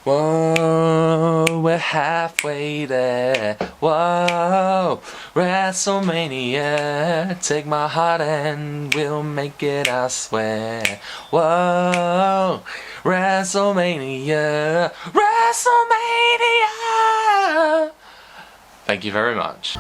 Whoa, we're halfway there. Whoa, WrestleMania. Take my heart and we'll make it, I swear. Whoa, WrestleMania. WrestleMania. Thank you very much.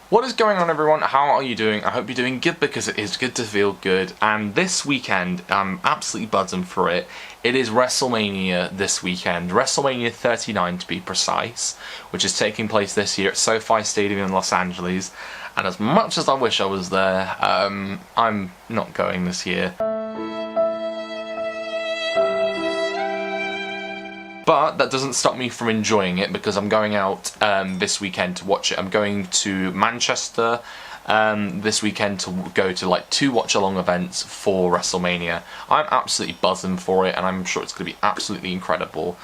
What is going on, everyone? How are you doing? I hope you're doing good, because it is good to feel good. And this weekend, I'm absolutely buzzing for it. It is WrestleMania this weekend, WrestleMania 39 to be precise, which is taking place this year at SoFi Stadium in Los Angeles. And as much as I wish I was there, I'm not going this year. But that doesn't stop me from enjoying it, because I'm going out this weekend to watch it. I'm going to Manchester this weekend to go to like 2 watch-along events for WrestleMania. I'm absolutely buzzing for it, and I'm sure it's going to be absolutely incredible.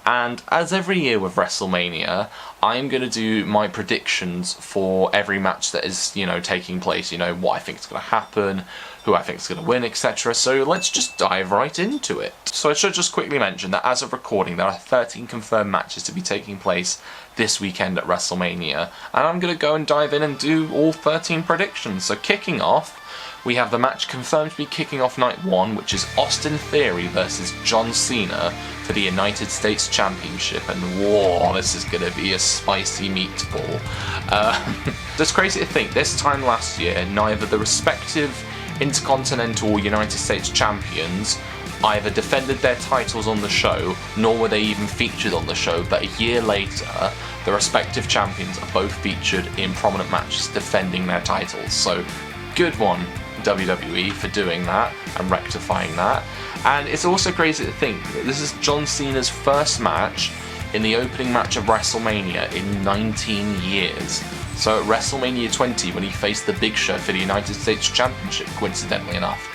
And as every year with WrestleMania, I'm going to do my predictions for every match that is, you know, taking place. You know, what I think is going to happen, who I think is going to win, etc. So let's just dive right into it. So I should just quickly mention that as of recording, there are 13 confirmed matches to be taking place this weekend at WrestleMania. And I'm going to go and dive in and do all 13 predictions. So kicking off, we have the match confirmed to be kicking off night 1, which is Austin Theory versus John Cena for the United States Championship. And whoa, this is going to be a spicy meatball. It's crazy to think, this time last year, neither the respective Intercontinental United States Champions either defended their titles on the show, nor were they even featured on the show, but a year later, the respective champions are both featured in prominent matches defending their titles. So, good one, WWE, for doing that and rectifying that. And it's also crazy to think that this is John Cena's first match in the opening match of WrestleMania in 19 years. So at WrestleMania 20, when he faced the Big Show for the United States Championship, coincidentally enough,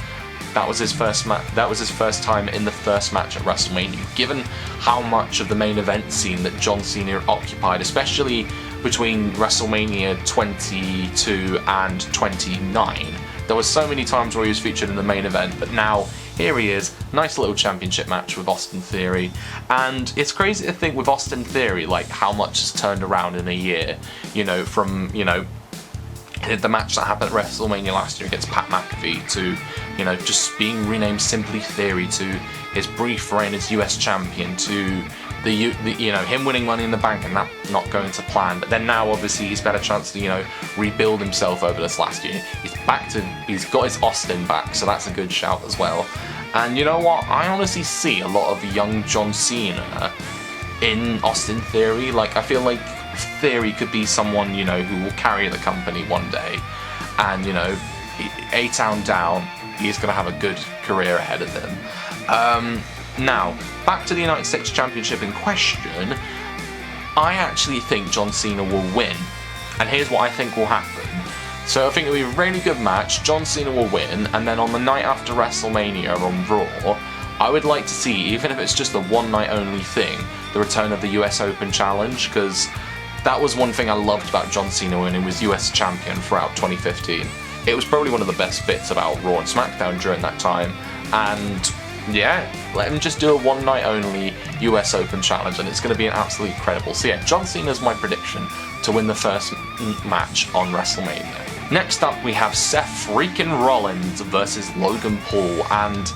that was his first time in the first match at WrestleMania. Given how much of the main event scene that John Cena occupied, especially between WrestleMania 22 and 29, there were so many times where he was featured in the main event, but now here he is, nice little championship match with Austin Theory. And it's crazy to think with Austin Theory, like, how much has turned around in a year, you know, from, you know, the match that happened at WrestleMania last year against Pat McAfee to, you know, just being renamed simply Theory, to his brief reign as US champion, to the you know, him winning Money in the Bank and that not going to plan. But then now obviously he's got a chance to, you know, rebuild himself over this last year. He's got his Austin back, so that's a good shout as well. And you know what, I honestly see a lot of young John Cena in Austin Theory. Like, I feel like Theory could be someone, you know, who will carry the company one day, and, you know, A-Town down, he's going to have a good career ahead of him. Now, back to the United States Championship in question. I actually think John Cena will win, and here's what I think will happen. So I think it'll be a really good match, John Cena will win, and then on the night after WrestleMania on Raw, I would like to see, even if it's just a one-night only thing, the return of the US Open Challenge, because that was one thing I loved about John Cena when he was US Champion throughout 2015. It was probably one of the best bits about Raw and SmackDown during that time, and yeah, let him just do a one-night only US Open Challenge, and it's going to be an absolutely incredible. So yeah, John Cena's my prediction to win the first match on WrestleMania. Next up, we have Seth freaking Rollins versus Logan Paul, and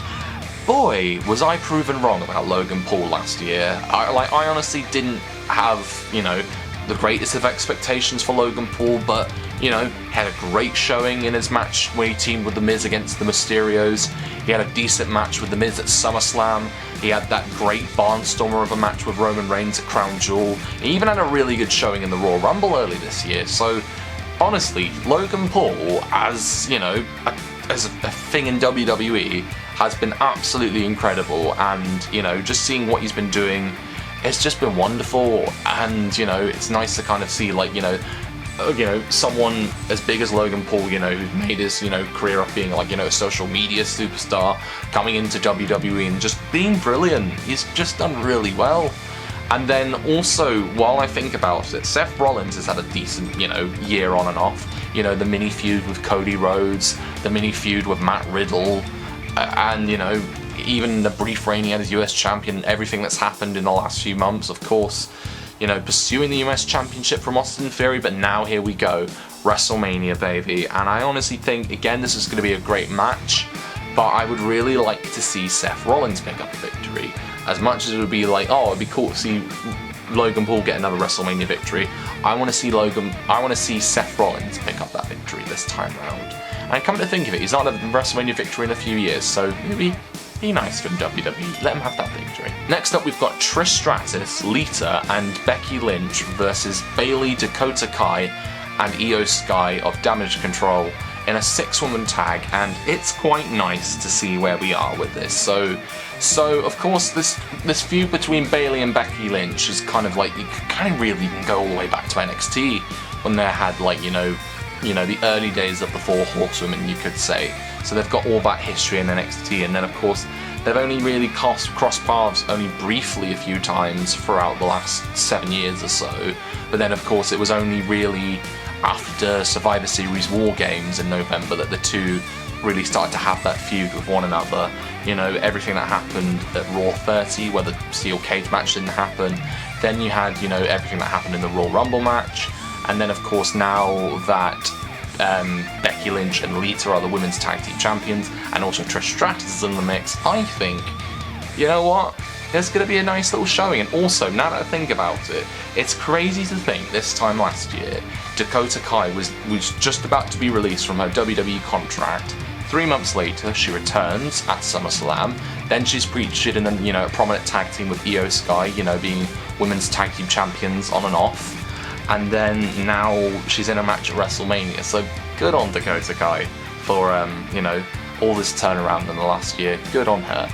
boy, was I proven wrong about Logan Paul last year. I honestly didn't have, you know, the greatest of expectations for Logan Paul, but, you know, had a great showing in his match when he teamed with The Miz against the Mysterios. He had a decent match with The Miz at SummerSlam. He had that great barnstormer of a match with Roman Reigns at Crown Jewel. He even had a really good showing in the Royal Rumble early this year. So, honestly, Logan Paul, as, you know, as a thing in WWE, has been absolutely incredible. And, you know, just seeing what he's been doing, it's just been wonderful. And, you know, it's nice to kind of see, like, you know, someone as big as Logan Paul, you know, who's made his, you know, career off being, like, you know, a social media superstar, coming into WWE and just being brilliant. He's just done really well. And then also, while I think about it, Seth Rollins has had a decent, year on and off. The mini feud with Cody Rhodes, the mini feud with Matt Riddle, and, even the brief reign he had as US champion, everything that's happened in the last few months, of course, pursuing the US championship from Austin Theory, but now here we go, WrestleMania, baby. And I honestly think, again, this is going to be a great match, but I would really like to see Seth Rollins pick up the victory. As much as it would be like, oh, it'd be cool to see Logan Paul get another WrestleMania victory, I want to see Seth Rollins pick up that victory this time round. And come to think of it, he's not had a WrestleMania victory in a few years, so maybe be nice to WWE, let him have that victory. Next up, we've got Trish Stratus, Lita, and Becky Lynch versus Bayley, Dakota Kai, and Io Sky of Damage Control in a 6-woman tag, and it's quite nice to see where we are with this. So of course, this feud between Bayley and Becky Lynch is kind of like, you kind of really can go all the way back to NXT when they had the early days of the 4 Horsewomen, you could say. So they've got all that history in NXT, and then of course they've only really crossed paths only briefly a few times throughout the last 7 years or so. But then of course it was only really after Survivor Series War Games in November that the two really started to have that feud with one another. Everything that happened at Raw 30, where the steel cage match didn't happen. Then you had, everything that happened in the Royal Rumble match. And then of course now that Becky Lynch and Lita are the women's tag team champions, and also Trish Stratus is in the mix, I think, you know what? There's going to be a nice little showing. And also, now that I think about it, it's crazy to think this time last year, Dakota Kai was just about to be released from her WWE contract. 3 months later, she returns at SummerSlam. Then she's featured in a prominent tag team with Io Sky, being women's tag team champions on and off. And then now she's in a match at WrestleMania. So good on Dakota Kai for all this turnaround in the last year. Good on her.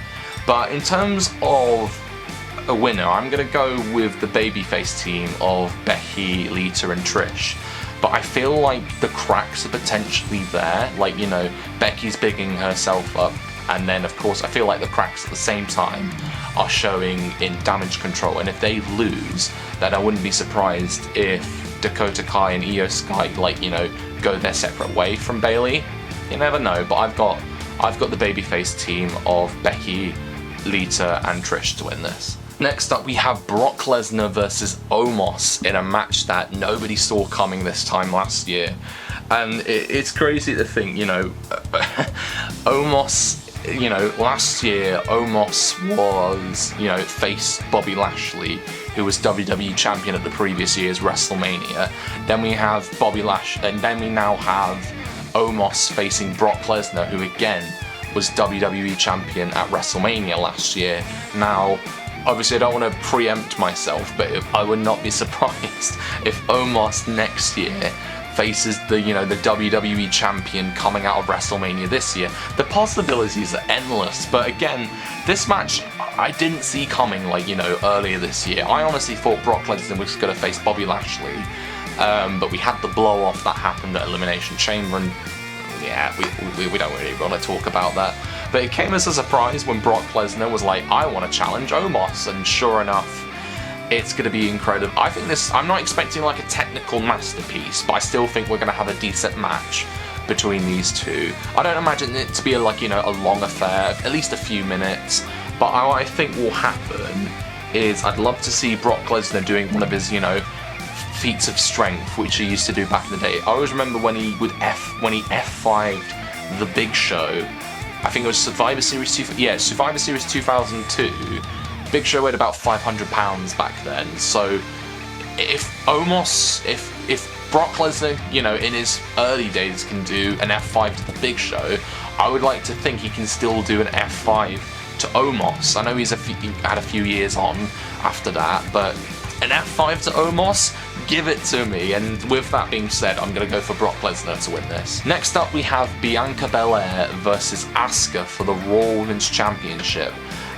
But in terms of a winner, I'm going to go with the babyface team of Becky, Lita, and Trish. But I feel like the cracks are potentially there. Becky's bigging herself up. And then, of course, I feel like the cracks at the same time are showing in Damage Control. And if they lose, then I wouldn't be surprised if Dakota Kai and Io Sky, go their separate way from Bayley. You never know. But I've got the babyface team of Becky, Lita, and Trish to win this. Next up, we have Brock Lesnar versus Omos in a match that nobody saw coming this time last year. And it's crazy to think, Omos, last year, Omos was, faced Bobby Lashley, who was WWE champion at the previous year's WrestleMania. Then we have and then we now have Omos facing Brock Lesnar, who again was WWE champion at WrestleMania last year. Now, obviously I don't want to preempt myself, but I would not be surprised if Omos next year faces the WWE champion coming out of WrestleMania this year. The possibilities are endless, but again, this match I didn't see coming earlier this year. I honestly thought Brock Lesnar was going to face Bobby Lashley, but we had the blow off that happened at Elimination Chamber, and yeah, we don't really want to talk about that. But it came as a surprise when Brock Lesnar was like, I want to challenge Omos, and sure enough, it's going to be incredible. I think I'm not expecting a technical masterpiece, but I still think we're going to have a decent match between these two. I don't imagine it to be a long affair, at least a few minutes, but what I think will happen is I'd love to see Brock Lesnar doing one of his, feats of strength, which he used to do back in the day. I always remember when he F5'd the Big Show. I think it was Survivor Series 2002. Big Show weighed about 500 pounds back then. So if Brock Lesnar, in his early days can do an F5 to the Big Show, I would like to think he can still do an F5 to Omos. I know he had a few years on after that, but an F5 to Omos, give it to me. And with that being said, I'm going to go for Brock Lesnar to win this. Next up, we have Bianca Belair versus Asuka for the Raw Women's Championship.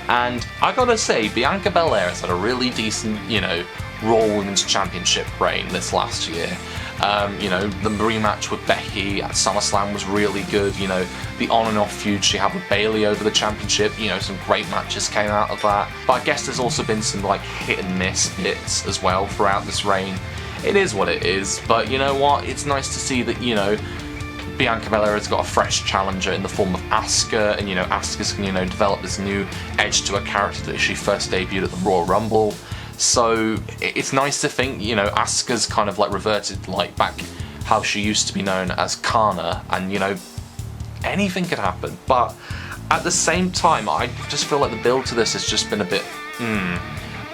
And I gotta say, Bianca Belair has had a really decent, Raw Women's Championship reign this last year. You know, the rematch with Becky at SummerSlam was really good. You know, the on and off feud she had with Bayley over the championship, you know, some great matches came out of that. But I guess there's also been some like hit and miss bits as well throughout this reign. It is what it is, but you know what, it's nice to see that, you know, Bianca Belair has got a fresh challenger in the form of Asuka, and you know, Asuka's can, you know, develop this new edge to her character that she first debuted at the Royal Rumble. So it's nice to think, you know, Asuka's kind of like reverted like back how she used to be known as Kana, and you know, anything could happen. But at the same time, I just feel like the build to this has just been a bit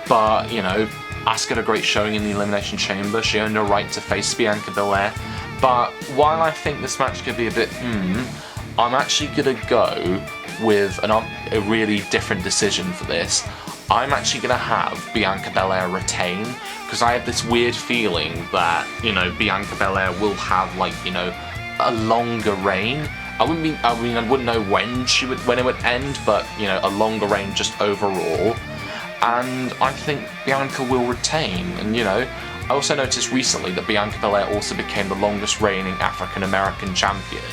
But you know, Asuka had a great showing in the Elimination Chamber. She earned her right to face Bianca Belair. But while I think this match could be a bit I'm actually gonna go with a really different decision for this. I'm actually gonna have Bianca Belair retain, because I have this weird feeling that, you know, Bianca Belair will have, like, you know, a longer reign. I wouldn't know when it would end, but you know, a longer reign just overall. And I think Bianca will retain. And you know, I also noticed recently that Bianca Belair also became the longest reigning African American champion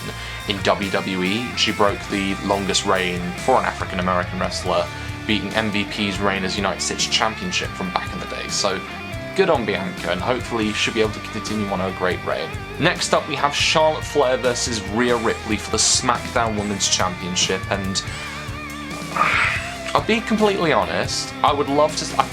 in WWE. She broke the longest reign for an African American wrestler, beating MVP's reign as United States Championship from back in the day. So good on Bianca, and hopefully she'll be able to continue on her great reign. Next up we have Charlotte Flair versus Rhea Ripley for the SmackDown Women's Championship, and I'll be completely honest, I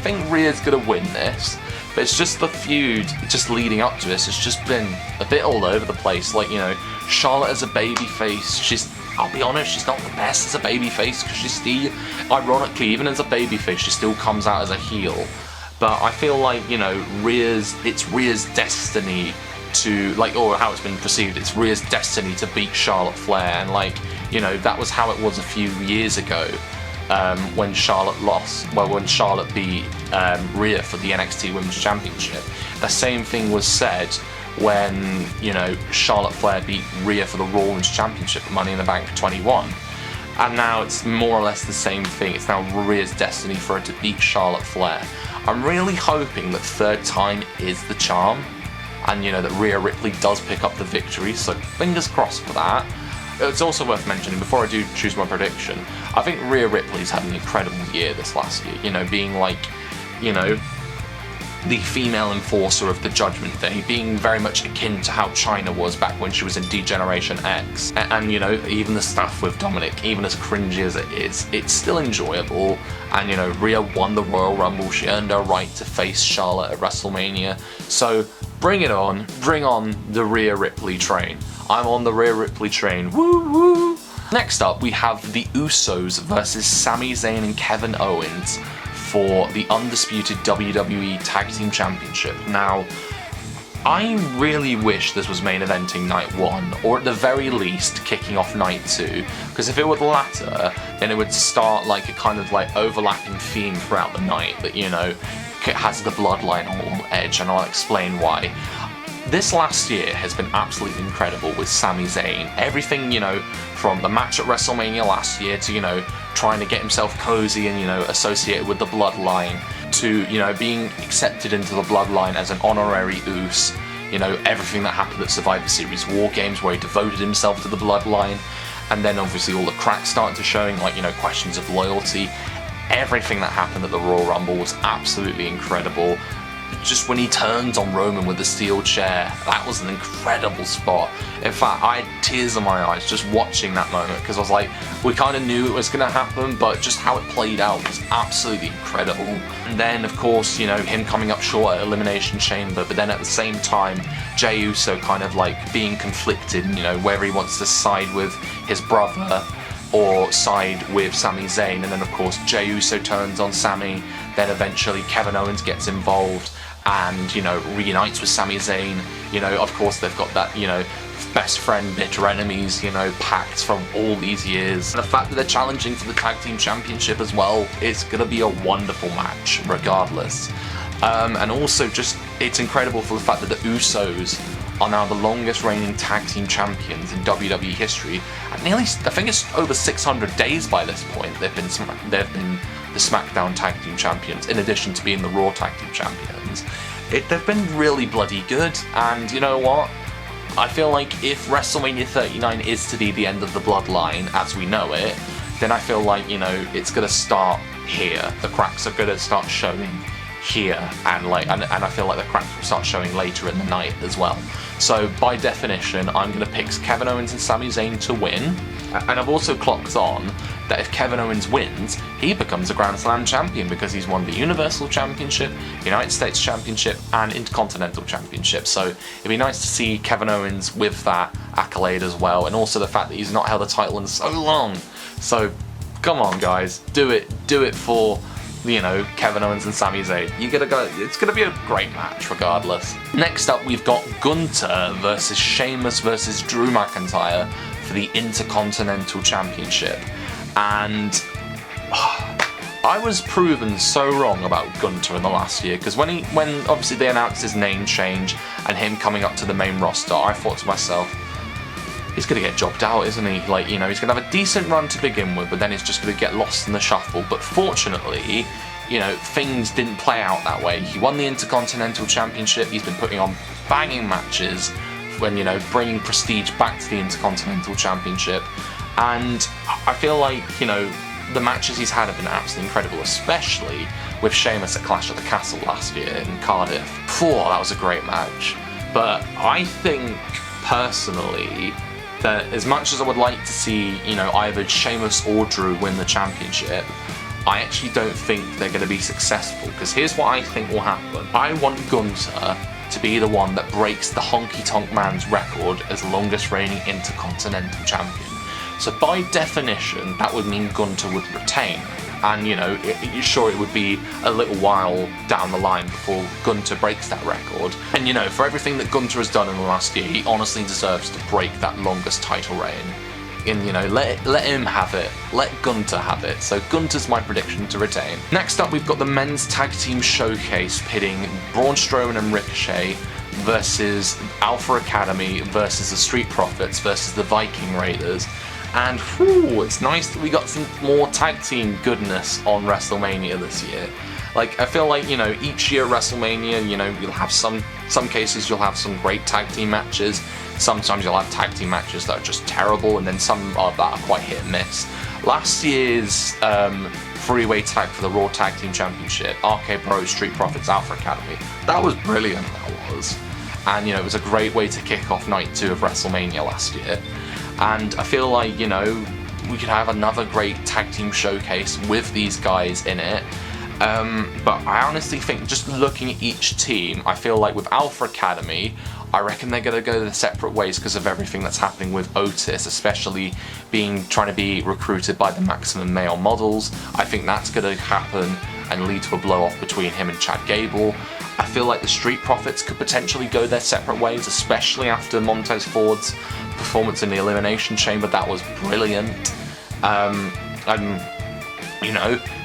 think Rhea's gonna win this, but it's just the feud just leading up to this has just been a bit all over the place. Like, you know, Charlotte as a babyface, I'll be honest, she's not the best as a babyface, because she's still, ironically, even as a babyface, she still comes out as a heel. But I feel like, you know, it's Rhea's destiny to, like, or how it's been perceived, it's Rhea's destiny to beat Charlotte Flair, and like, you know, that was how it was a few years ago. When Charlotte beat Rhea for the NXT Women's Championship. The same thing was said when, you know, Charlotte Flair beat Rhea for the Rollins Championship at Money in the Bank 21. And now it's more or less the same thing. It's now Rhea's destiny for her to beat Charlotte Flair. I'm really hoping that third time is the charm, and you know, that Rhea Ripley does pick up the victory, so fingers crossed for that. It's also worth mentioning, before I do choose my prediction, I think Rhea Ripley's had an incredible year this last year, you know, being like, you know, the female enforcer of the Judgment Day, being very much akin to how Chyna was back when she was in D-Generation X. And you know, even the stuff with Dominik, even as cringy as it is, it's still enjoyable. And you know, Rhea won the Royal Rumble, she earned her right to face Charlotte at WrestleMania. So bring it on, bring on the Rhea Ripley train. I'm on the Rhea Ripley train, woo woo! Next up, we have the Usos versus Sami Zayn and Kevin Owens for the undisputed WWE Tag Team Championship. Now, I really wish this was main eventing night 1, or at the very least kicking off night 2, because if it were the latter, then it would start like a kind of like overlapping theme throughout the night that, you know, has the bloodline on edge, and I'll explain why. This last year has been absolutely incredible with Sami Zayn. Everything, you know, from the match at WrestleMania last year to, you know, trying to get himself cozy and, you know, associated with the bloodline, to, you know, being accepted into the bloodline as an honorary Us. You know, everything that happened at Survivor Series War Games, where he devoted himself to the bloodline, and then obviously all the cracks started to showing, like, you know, questions of loyalty. Everything that happened at the Royal Rumble was absolutely incredible. Just when he turns on Roman with the steel chair, that was an incredible spot. In fact, I had tears in my eyes just watching that moment, because I was like, we kind of knew it was going to happen, but just how it played out was absolutely incredible. And then, of course, you know, him coming up short at Elimination Chamber, but then at the same time, Jey Uso kind of like being conflicted, you know, whether he wants to side with his brother or side with Sami Zayn. And then, of course, Jey Uso turns on Sami, then eventually Kevin Owens gets involved and, you know, reunites with Sami Zayn. You know, of course, they've got that, you know, best friend, bitter enemies, you know, pact from all these years. And the fact that they're challenging for the Tag Team Championship as well, it's gonna be a wonderful match, regardless. And also, just, it's incredible for the fact that the Usos are now the longest reigning tag team champions in WWE history. At nearly, I think it's over 600 days by this point, they've been the SmackDown Tag Team Champions, in addition to being the Raw Tag Team Champions. they've been really bloody good. And you know what? I feel like if WrestleMania 39 is to be the end of the bloodline as we know it, then I feel like, you know, it's going to start here. The cracks are going to start showing here, and I feel like the cracks will start showing later in the night as well. So by definition, I'm going to pick Kevin Owens and Sami Zayn to win. And I've also clocked on that if Kevin Owens wins, he becomes a Grand Slam champion because he's won the Universal Championship, United States Championship, and Intercontinental Championship. So it'd be nice to see Kevin Owens with that accolade as well, and also the fact that he's not held a title in so long. So come on, guys, do it for, you know, Kevin Owens and Sami Zayn. You gotta go. It's gonna be a great match regardless. Next up, we've got Gunther versus Sheamus versus Drew McIntyre for the Intercontinental Championship. And I was proven so wrong about Gunther in the last year, because when obviously they announced his name change and him coming up to the main roster, I thought to myself, he's going to get jobbed out, isn't he? Like, you know, he's going to have a decent run to begin with, but then he's just going to get lost in the shuffle. But fortunately, you know, things didn't play out that way. He won the Intercontinental Championship. He's been putting on banging matches when, you know, bringing prestige back to the Intercontinental Championship. And I feel like, you know, the matches he's had have been absolutely incredible, especially with Sheamus at Clash of the Castle last year in Cardiff. That was a great match. But I think, personally, that as much as I would like to see, you know, either Sheamus or Drew win the championship, I actually don't think they're going to be successful, because here's what I think will happen. I want Gunther to be the one that breaks the Honky Tonk Man's record as longest reigning Intercontinental Champion. So by definition, that would mean Gunther would retain. And, you know, it would be a little while down the line before Gunther breaks that record. And, you know, for everything that Gunther has done in the last year, he honestly deserves to break that longest title reign. And, you know, let him have it. Let Gunther have it. So Gunther's my prediction to retain. Next up, we've got the Men's Tag Team Showcase pitting Braun Strowman and Ricochet versus Alpha Academy versus the Street Profits versus the Viking Raiders. And whew, it's nice that we got some more tag team goodness on WrestleMania this year. Like, I feel like, you know, each year at WrestleMania, you know, you'll have some cases you'll have some great tag team matches. Sometimes you'll have tag team matches that are just terrible, and then some of that are quite hit and miss. Last year's three-way tag for the Raw Tag Team Championship, RK Bro, Street Profits, Alpha Academy, that was brilliant, that was. And, you know, it was a great way to kick off night 2 of WrestleMania last year. And I feel like, you know, we could have another great tag team showcase with these guys in it. But I honestly think, just looking at each team, I feel like with Alpha Academy, I reckon they're going to go their separate ways because of everything that's happening with Otis, especially trying to be recruited by the Maximum Male models. I think that's going to happen and lead to a blow-off between him and Chad Gable. I feel like the Street Profits could potentially go their separate ways, especially after Montez Ford's performance in the Elimination Chamber. That was brilliant.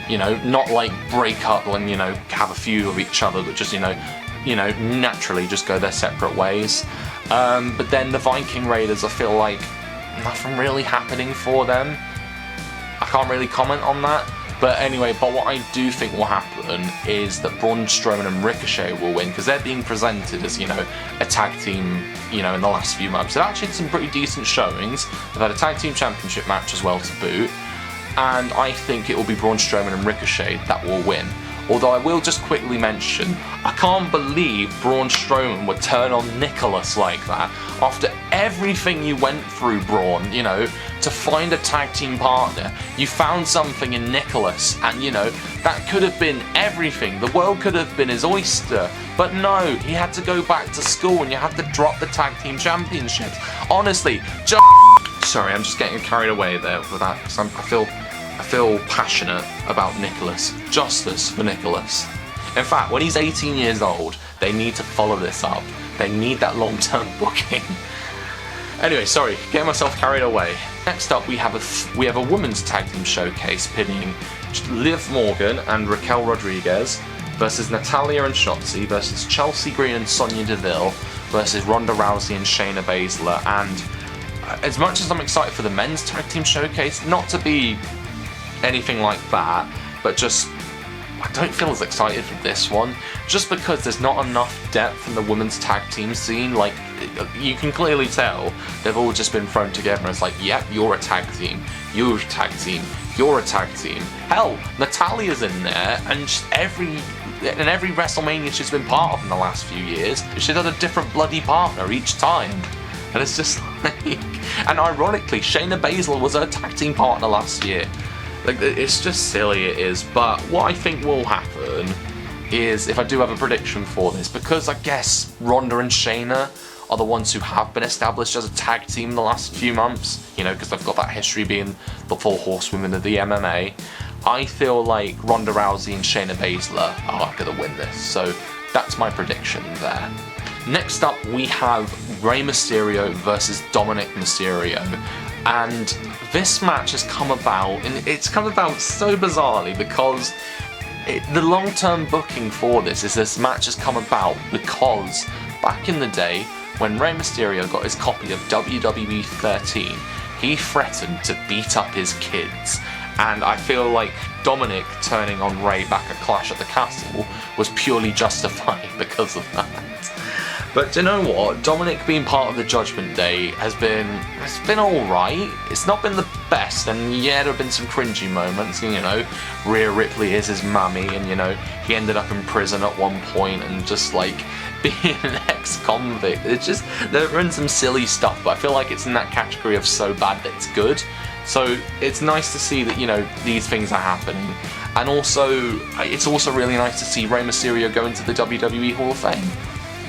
You know, not like break up and, you know, have a feud with each other, but just, you know, naturally just go their separate ways. But then the Viking Raiders, I feel like nothing really happening for them. I can't really comment on that. But anyway, what I do think will happen is that Braun Strowman and Ricochet will win, because they're being presented as, you know, a tag team, you know, in the last few months. They've actually had some pretty decent showings. They've had a tag team championship match as well to boot. And I think it will be Braun Strowman and Ricochet that will win. Although I will just quickly mention, I can't believe Braun Strowman would turn on Nicholas like that. After everything you went through, Braun, you know, to find a tag team partner, you found something in Nicholas, and, you know, that could have been everything. The world could have been his oyster. But no, he had to go back to school, and you had to drop the tag team championships. Honestly, just... Sorry, I'm just getting carried away there with that, because I feel passionate about Nicholas. Justice for Nicholas. In fact, when he's 18 years old, they need to follow this up. They need that long-term booking. Anyway, sorry, getting myself carried away. Next up, we have a women's tag team showcase pitting Liv Morgan and Raquel Rodriguez versus Natalya and Shotzi versus Chelsea Green and Sonya Deville versus Ronda Rousey and Shayna Baszler. And as much as I'm excited for the men's tag team showcase, not to be anything like that, but just I don't feel as excited for this one, just because there's not enough depth in the women's tag team scene. Like, you can clearly tell they've all just been thrown together. It's like, yep, you're a tag team, you're a tag team, you're a tag team. Hell, Natalia's in there, and just every WrestleMania she's been part of in the last few years, she's had a different bloody partner each time. And it's just like, and ironically, Shayna Baszler was her tag team partner last year. Like, it's just silly, it is. But what I think will happen is, if I do have a prediction for this, because I guess Ronda and Shayna are the ones who have been established as a tag team in the last few months, you know, because they've got that history being the 4 horsewomen of the MMA, I feel like Ronda Rousey and Shayna Baszler are going to win this. So that's my prediction there. Next up, we have Rey Mysterio versus Dominik Mysterio. And this match has come about, and it's come about so bizarrely, because the long-term booking for this match has come about because back in the day, when Rey Mysterio got his copy of WWE 13, he threatened to beat up his kids. And I feel like Dominik turning on Rey back at Clash at the Castle was purely justified because of that. But do you know what? Dominik being part of the Judgment Day has been alright. It's not been the best, and yeah, there have been some cringy moments. You know, Rhea Ripley is his mummy, and you know, he ended up in prison at one point, and just like being an ex-convict. It's just, there have been some silly stuff, but I feel like it's in that category of so bad that it's good. So it's nice to see that, you know, these things are happening. And also, it's also really nice to see Rey Mysterio go into the WWE Hall of Fame.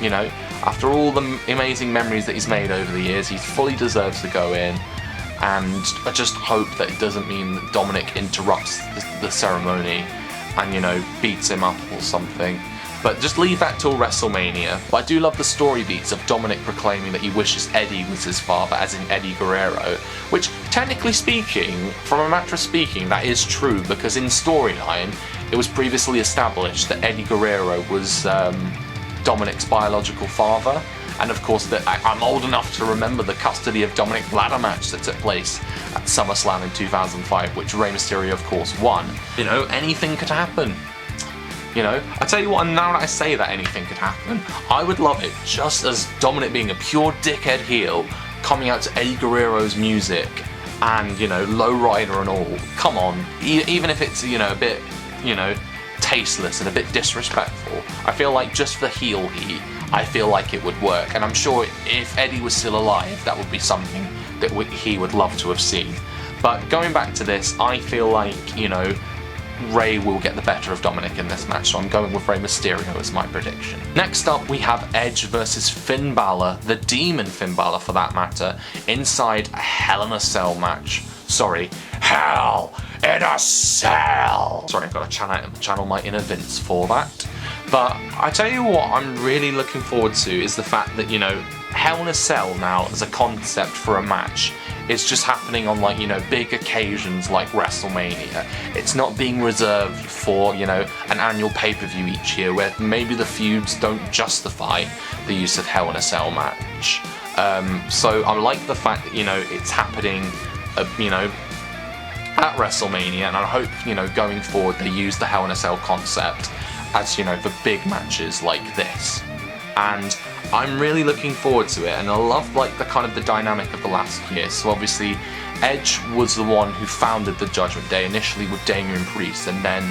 You know, after all the amazing memories that he's made over the years, he fully deserves to go in. And I just hope that it doesn't mean that Dominik interrupts the ceremony and, you know, beats him up or something. But just leave that till WrestleMania. But I do love the story beats of Dominik proclaiming that he wishes Eddie was his father, as in Eddie Guerrero. Which, technically speaking, from a matter of speaking, that is true, because in storyline, it was previously established that Eddie Guerrero was Dominik's biological father. And of course, I'm old enough to remember the custody of Dominik ladder match that took place at SummerSlam in 2005, which Rey Mysterio, of course, won. You know, anything could happen. You know, I tell you what, and now that I say that anything could happen, I would love it just as Dominik being a pure dickhead heel, coming out to Eddie Guerrero's music, and, you know, lowrider and all. Come on, even if it's, you know, a bit, you know, tasteless and a bit disrespectful, I feel like just for heel heat, I feel like it would work. And I'm sure if Eddie was still alive, that would be something that he would love to have seen. But going back to this, I feel like, you know, Rey will get the better of Dominik in this match, so I'm going with Rey Mysterio as my prediction. Next up, we have Edge versus Finn Bálor, the Demon Finn Bálor for that matter, inside a Hell in a Cell match. Sorry, Hell in a Cell! Sorry, I've got to channel my inner Vince for that. But I tell you what I'm really looking forward to is the fact that, you know, Hell in a Cell now as a concept for a match, it's just happening on, like, you know, big occasions like WrestleMania. It's not being reserved for, you know, an annual pay-per-view each year where maybe the feuds don't justify the use of Hell in a Cell match. So I like the fact that, you know, it's happening, you know, at WrestleMania, and I hope, you know, going forward they use the Hell in a Cell concept as, you know, for big matches like this. And I'm really looking forward to it, and I love, like, the kind of the dynamic of the last year. So obviously Edge was the one who founded the Judgment Day, initially with Damian Priest, and then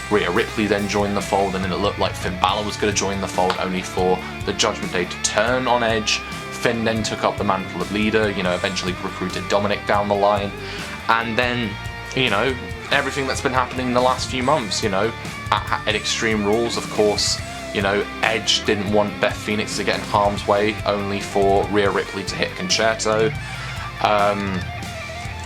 Rhea Ripley then joined the fold, and then it looked like Finn Bálor was going to join the fold, only for the Judgment Day to turn on Edge. Finn then took up the mantle of leader, you know, eventually recruited Dominik down the line, and then, you know, everything that's been happening in the last few months, you know, at Extreme Rules, of course. You know, Edge didn't want Beth Phoenix to get in harm's way, only for Rhea Ripley to hit Concerto.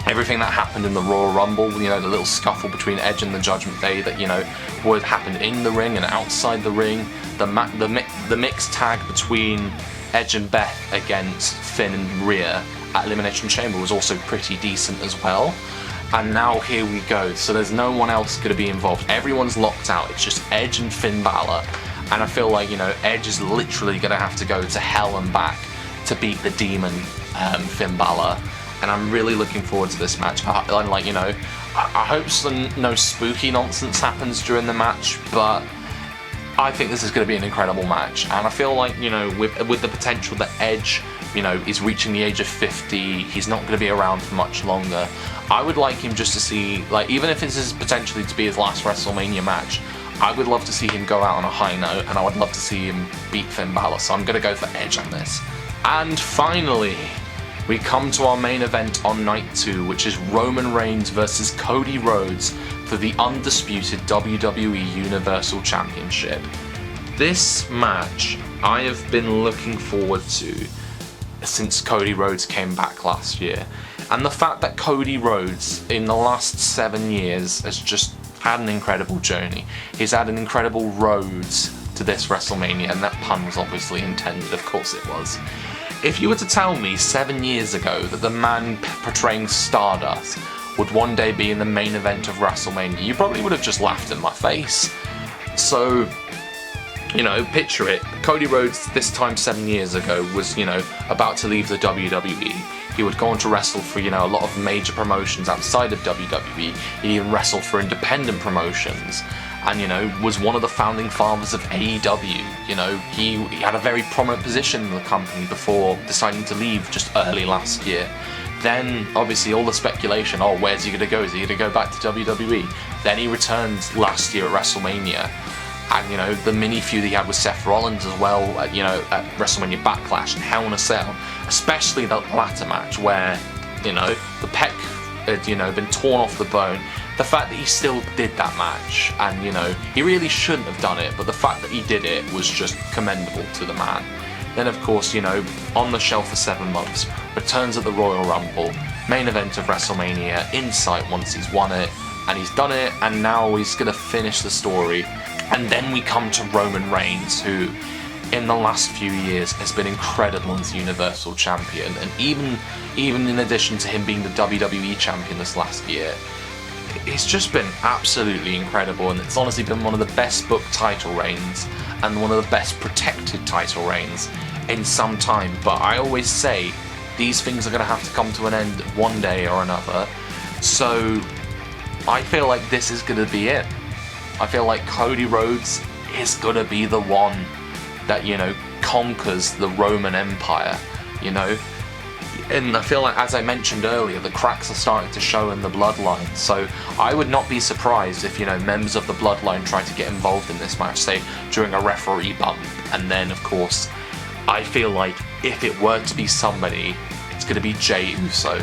Everything that happened in the Royal Rumble, you know, the little scuffle between Edge and the Judgment Day that, you know, would happen in the ring and outside the ring. The mixed tag between Edge and Beth against Finn and Rhea at Elimination Chamber was also pretty decent as well. And now here we go. So there's no one else going to be involved. Everyone's locked out. It's just Edge and Finn Bálor. And I feel like, you know, Edge is literally going to have to go to hell and back to beat the Demon Finn Bálor. And I'm really looking forward to this match. And, like, you know, I hope no spooky nonsense happens during the match, but I think this is going to be an incredible match, and I feel like, you know, with the potential that Edge, you know, is reaching the age of 50, he's not going to be around for much longer. I would like him just to see, like, even if this is potentially to be his last WrestleMania match, I would love to see him go out on a high note, and I would love to see him beat Finn Bálor, so I'm going to go for Edge on this. And finally, we come to our main event on night 2, which is Roman Reigns versus Cody Rhodes for the undisputed WWE Universal Championship. This match I have been looking forward to since Cody Rhodes came back last year, and the fact that Cody Rhodes in the last 7 years has just had an incredible journey. He's had an incredible road to this WrestleMania, and that pun was obviously intended, of course it was. If you were to tell me 7 years ago that the man portraying Stardust would one day be in the main event of WrestleMania, you probably would have just laughed in my face. So, you know, picture it. Cody Rhodes, this time 7 years ago, was, you know, about to leave the WWE. He would go on to wrestle for, you know, a lot of major promotions outside of WWE. He even wrestled for independent promotions, and, you know, was one of the founding fathers of AEW. You know, he had a very prominent position in the company before deciding to leave just early last year. Then, obviously, all the speculation, oh, where's he going to go? Is he going to go back to WWE? Then he returned last year at WrestleMania. And, you know, the mini feud he had with Seth Rollins as well, you know, at WrestleMania Backlash and Hell in a Cell, especially the latter match where, you know, the pec had, you know, been torn off the bone. The fact that he still did that match, and, you know, he really shouldn't have done it, but the fact that he did it was just commendable to the man. Then, of course, you know, on the shelf for 7 months, returns at the Royal Rumble, main event of WrestleMania, in sight once he's won it, and he's done it, and now he's going to finish the story. And then we come to Roman Reigns, who in the last few years has been incredible as Universal Champion, and even in addition to him being the WWE Champion this last year, it's just been absolutely incredible, and it's honestly been one of the best booked title reigns and one of the best protected title reigns in some time. But I always say these things are going to have to come to an end one day or another, so I feel like this is going to be it. I feel like Cody Rhodes is going to be the one that, you know, conquers the Roman Empire, you know. And I feel like, as I mentioned earlier, the cracks are starting to show in the bloodline. So I would not be surprised if, you know, members of the bloodline try to get involved in this match, say during a referee bump. And then, of course, I feel like if it were to be somebody, it's going to be Jey Uso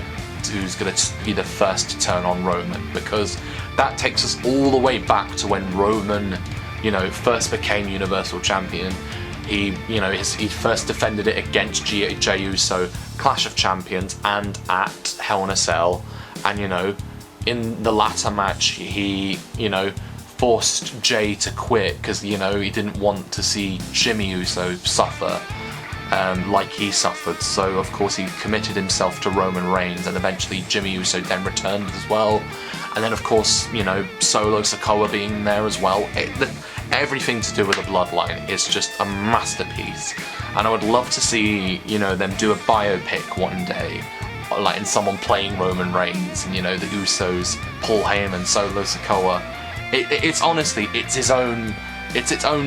who's going to be the first to turn on Roman, because that takes us all the way back to when Roman, you know, first became Universal Champion. He, you know, he first defended it against Jey Uso, Clash of Champions, and at Hell in a Cell. And, you know, in the latter match, he, you know, forced Jey to quit because, you know, he didn't want to see Jimmy Uso suffer like he suffered. So, of course, he committed himself to Roman Reigns, and eventually Jimmy Uso then returned as well. And then, of course, you know, Solo Sikoa being there as well. Everything to do with the bloodline is just a masterpiece, and I would love to see, you know, them do a biopic one day, like in someone playing Roman Reigns, and, you know, the Usos, Paul Heyman, Solo Sikoa. It's honestly, it's its own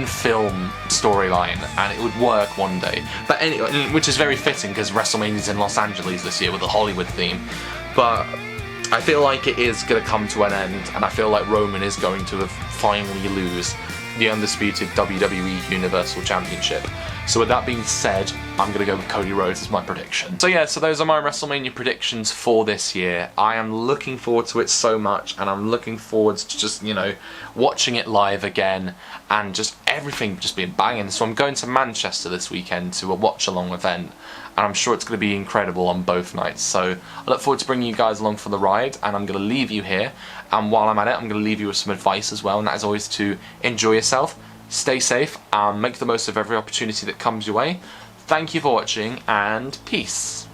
film storyline, and it would work one day. But anyway, which is very fitting because WrestleMania's in Los Angeles this year with a Hollywood theme. But I feel like it is going to come to an end, and I feel like Roman is going to finally lose the undisputed WWE Universal Championship. So with that being said, I'm going to go with Cody Rhodes as my prediction. So yeah, so those are my WrestleMania predictions for this year. I am looking forward to it so much, and I'm looking forward to just, you know, watching it live again, and just everything just being banging. So I'm going to Manchester this weekend to a watch-along event, and I'm sure it's going to be incredible on both nights. So I look forward to bringing you guys along for the ride, and I'm going to leave you here. And while I'm at it, I'm going to leave you with some advice as well, and that is always to enjoy yourself, stay safe, and make the most of every opportunity that comes your way. Thank you for watching, and peace.